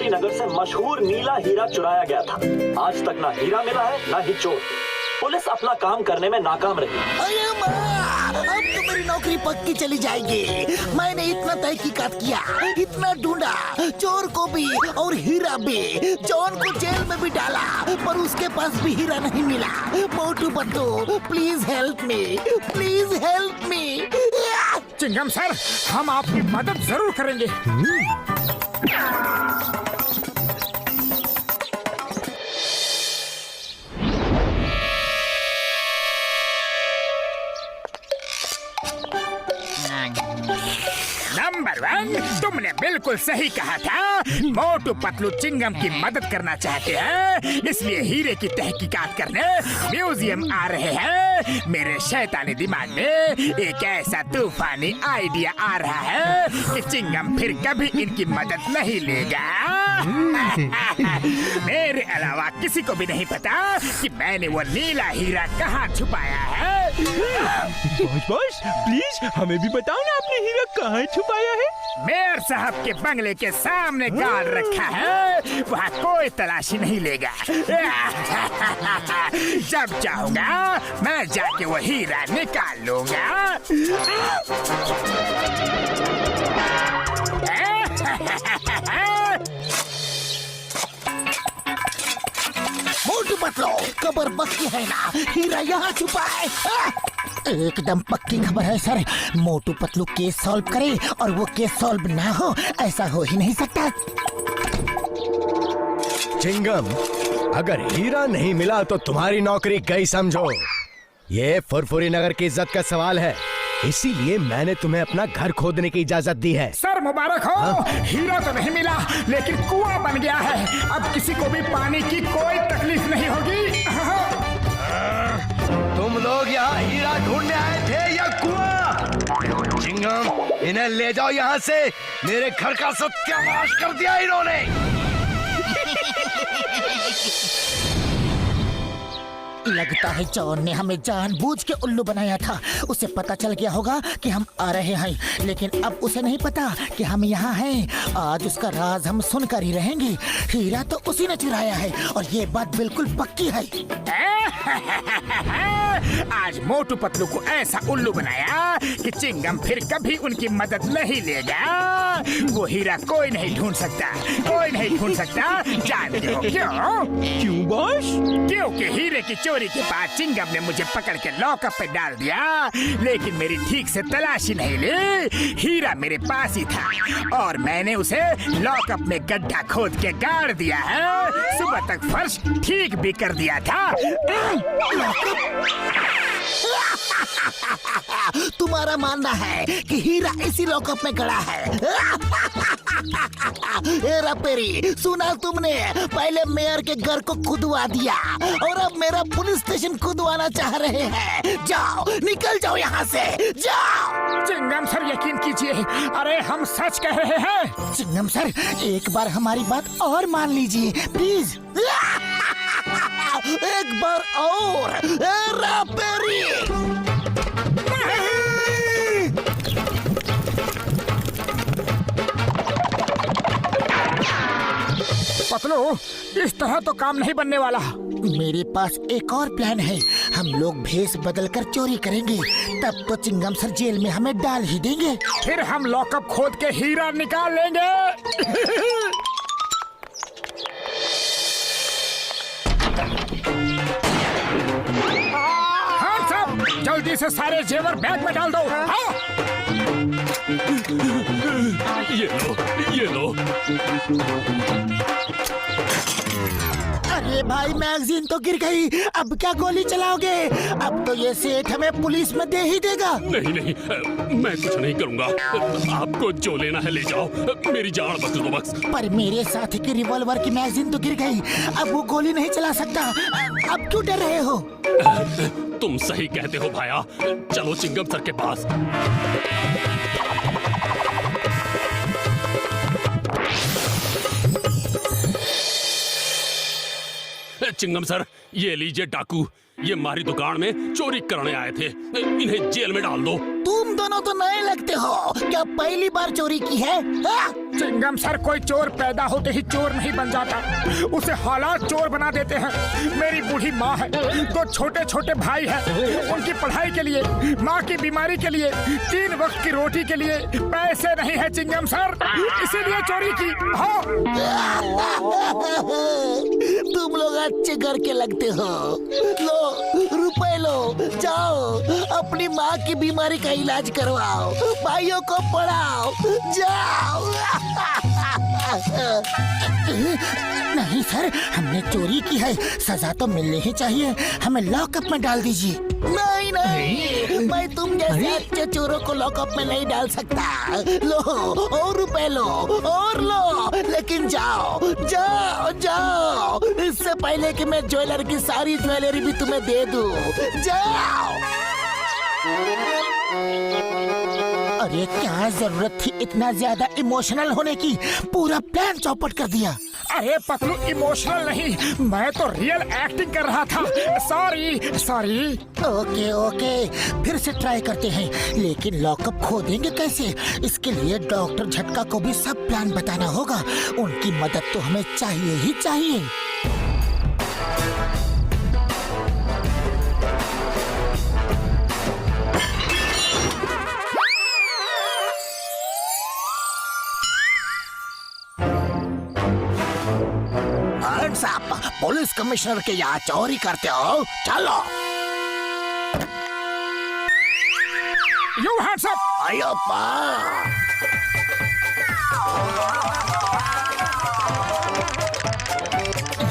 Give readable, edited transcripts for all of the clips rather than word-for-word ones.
फुरफुरी नगर से मशहूर नीला हीरा चुराया गया था। आज तक ना हीरा मिला है ना ही चोर। पुलिस अपना काम करने में नाकाम रही। अरे माँ, अब तो मेरी नौकरी पक्की चली जाएगी। मैंने इतना तहकीकात किया, इतना ढूंढा, चोर को भी और हीरा भी। जॉन को जेल में भी डाला, पर उसके पास भी हीरा नहीं मिला। Motu Patlu, please help me, please help me. Chingam sir, हम आपकी मदद जरूर करेंगे। नंबर 1, तुमने बिल्कुल सही कहा था। मोटू पतलू चिंगम की मदद करना चाहते हैं, इसलिए हीरे की तहकीकात करने म्यूजियम आ रहे हैं। मेरे शैतानी दिमाग में एक ऐसा तूफानी आइडिया आ रहा है कि चिंगम फिर कभी इनकी मदद नहीं लेगा। मेरे अलावा किसी को भी नहीं पता कि मैंने वो नीला हीरा कहाँ छुपाया है। बॉस प्लीज हमें भी बताओ ना, आपने हीरा कहाँ छुपाया है? मेयर साहब के बंगले के सामने गाड़ रखा है, वहाँ कोई तलाशी नहीं लेगा। जब चाहूंगा मैं जाके वो हीरा निकाल लूंगा। मोटू पतलू, खबर पक्की है ना, हीरा यहाँ छुपा है। एकदम पक्की खबर है sir. Motu Patlu case solve करे और वो केस सॉल्व ना हो, ऐसा हो ही नहीं सकता। चिंगम, अगर हीरा नहीं मिला तो तुम्हारी नौकरी गई समझो। ये फुरफुरी नगर की इज्जत का सवाल है, इसीलिए मैंने तुम्हें अपना घर खोदने की इजाजत दी है। सर मुबारक हो। हीरा तो नहीं मिला, लेकिन कुआं बन गया है। अब किसी को भी पानी की कोई तकलीफ नहीं होगी। तुम लोग यहाँ हीरा ढूंढने आए थे या कुआं? चिंगम, इन्हें ले जाओ यहाँ से। मेरे घर का सत्यानाश कर दिया इन्होंने। लगता है जॉन ने हमें जानबूझ के उल्लू बनाया था। उसे पता चल गया होगा कि हम आ रहे हैं, लेकिन अब उसे नहीं पता कि हम यहाँ हैं। आज उसका राज हम सुनकर ही रहेंगे। हीरा तो उसी ने चुराया है और ये बात बिल्कुल पक्की है। आज मोटू पतलू को ऐसा उल्लू बनाया कि चिंगम फिर कभी उनकी मदद नहीं लेगा। वो हीरा कोई नहीं ढूंढ सकता, कोई नहीं ढूंढ सकता। जानते हो क्यों? क्यों बॉस? क्योंकि हीरे की चोरी के बाद चिंगम ने मुझे पकड़ के लॉकअप पे डाल दिया, लेकिन मेरी ठीक से तलाशी नहीं ली। हीरा मेरे पास ही था और मैंने उसे लॉकअप में गड्ढा खोद के गाड़ दिया है। सुबह तक फर्श ठीक भी कर दिया था। तुम्हारा मानना है कि हीरा इसी लॉकअप में गड़ा है? हेरा पेरी, सुना तुमने? पहले मेयर के घर को खुदवा दिया और अब मेरा पुलिस स्टेशन खुदवाना चाह रहे हैं। जाओ, निकल जाओ यहाँ से, जाओ। चिंगम सर यकीन कीजिए, अरे हम सच कह रहे हैं। चिंगम सर, एक बार हमारी बात और मान लीजिए प्लीज। एक बार और। हेरा पेरी, पतलू, इस तरह तो काम नहीं बनने वाला। मेरे पास एक और प्लान है। हम लोग भेष बदलकर चोरी करेंगे, तब तो चिंगम सर जेल में हमें डाल ही देंगे। फिर हम लॉकअप खोद के हीरा निकाल लेंगे। हाँ सब, जल्दी से सारे जेवर बैग में डाल दो। हाँ? ये लो। अरे भाई, मैगजीन तो गिर गई। अब क्या गोली चलाओगे? अब तो ये सेठ हमें पुलिस में दे ही देगा। नहीं, मैं कुछ नहीं करूँगा। आपको जो लेना है ले जाओ, मेरी जान बख्श दो बस। पर मेरे साथी की रिवॉल्वर की मैगजीन तो गिर गई, अब वो गोली नहीं चला सकता। अब क्यों डर रहे हो? तुम सही कहते हो भाया। चलो चिंगम सर के पास। चिंगम सर, ये लीजिए डाकू। ये हमारी दुकान में चोरी करने आए थे। इन्हें जेल में डाल दो। तुम दोनों तो नए लगते हो, क्या पहली बार चोरी की है? हाँ? चिंगम सर, कोई चोर पैदा होते ही चोर नहीं बन जाता, उसे हालात चोर बना देते हैं। मेरी बूढ़ी माँ है, 2 छोटे छोटे भाई हैं, उनकी पढ़ाई के लिए, माँ की बीमारी के लिए, 3 वक्त की रोटी के लिए पैसे नहीं है चिंगम सर, इसीलिए चोरी की। हाँ। तुम लोग अच्छे घर के लगते हो। लो रुपए लो, जाओ अपनी माँ की बीमारी का इलाज करवाओ, भाइयों को पढ़ाओ, जाओ। नहीं सर, हमने चोरी की है, सजा तो मिलनी ही चाहिए, हमें लॉकअप में डाल दीजिए। नहीं नहीं, मैं तुम जैसे अच्छे चोरों को लॉकअप में नहीं डाल सकता। लो और रुपए लो और लो, लेकिन जाओ जाओ जाओ, इससे पहले कि मैं ज्वेलर की सारी ज्वेलरी भी तुम्हें दे दूं। जाओ। अरे क्या जरूरत थी इतना ज्यादा इमोशनल होने की, पूरा प्लान चौपट कर दिया। अरे पतलू, इमोशनल नहीं, मैं तो रियल एक्टिंग कर रहा था। Sorry sorry. ओके ओके, फिर से ट्राई करते हैं, लेकिन लॉकअप खोदेंगे कैसे? इसके लिए डॉक्टर झटका को भी सब प्लान बताना होगा, उनकी मदद तो हमें चाहिए ही चाहिए। साहब, पुलिस कमिश्नर के यहाँ चोरी करते हो? चलो। You hands up! अय्यप्पा!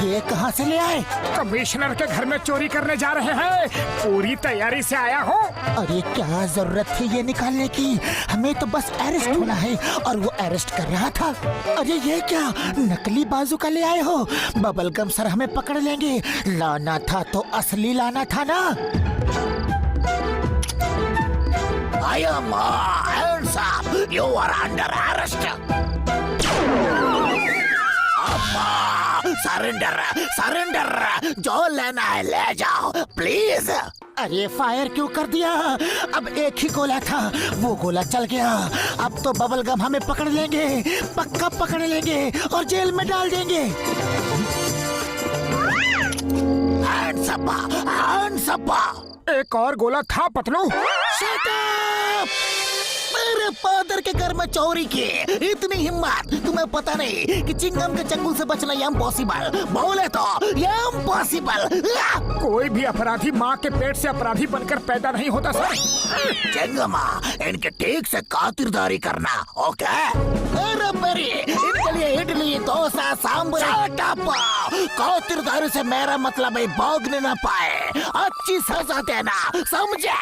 ये कहाँ से ले आए? कमिश्नर के घर में चोरी करने जा रहे हैं, पूरी तैयारी से आया हूँ। अरे क्या जरूरत थी ये निकालने की, हमें तो बस अरेस्ट होना है, और वो अरेस्ट कर रहा था। अरे ये क्या नकली बाजूका ले आए हो? बबलगम सर हमें पकड़ लेंगे, लाना था तो असली लाना था ना। I am hands up. You are under arrest. Surrender surrender, जो लेना है ले जाओ प्लीज। अरे फायर क्यों कर दिया? अब एक ही गोला था, वो गोला चल गया। अब तो बबलगम हमें पकड़ लेंगे, पक्का पकड़ लेंगे और जेल में डाल देंगे। Hands up, hands up. एक और गोला था पतलू। Shut up! मेरे फादर के घर में चोरी की, इतनी हिम्मत? तुम्हें पता नहीं कि चिंगम के चंगुल से बचना इम्पॉसिबल, बोले तो इम्पॉसिबल। कोई भी अपराधी माँ के पेट से अपराधी बनकर पैदा नहीं होता सर। चिंगमा, इनके ठीक से खातिरदारी करना, ओके? अरे मेरी, इनके लिए इडली डोसा सांभर। खातिरदारी से मेरा मतलब है भागने न पाए, अच्छी सजा देना, समझे?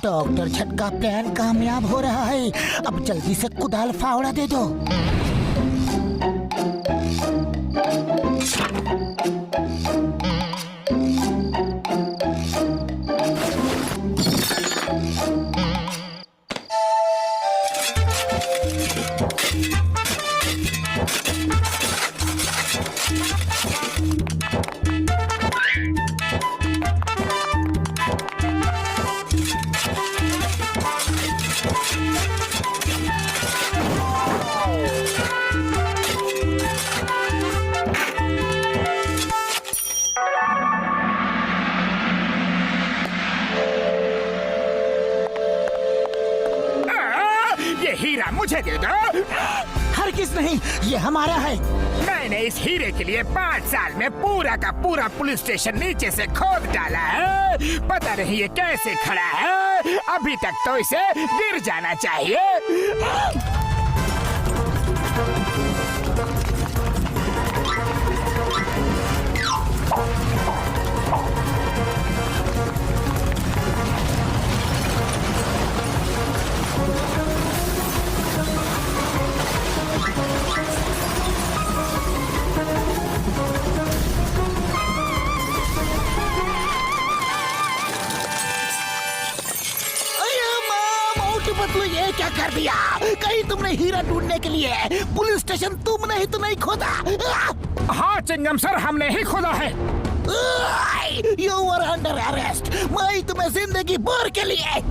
डॉक्टर झटका प्लान कामयाब हो रहा है, अब जल्दी से कुदाल फावड़ा दे दो। हीरा मुझे दे दो। हरगिज़ नहीं, ये हमारा है। मैंने इस हीरे के लिए 5 साल में पूरा का पूरा पुलिस स्टेशन नीचे से खोद डाला है, पता नहीं ये कैसे खड़ा है, अभी तक तो इसे गिर जाना चाहिए। मोटू पतलू ये क्या कर दिया? कहीं तुमने हीरा ढूंढने के लिए पुलिस स्टेशन तुमने ही तो नहीं खोदा? हाँ चिंगम सर, हमने ही खोदा है। You are under arrest. मैं तुम्हें जिंदगी भर के लिए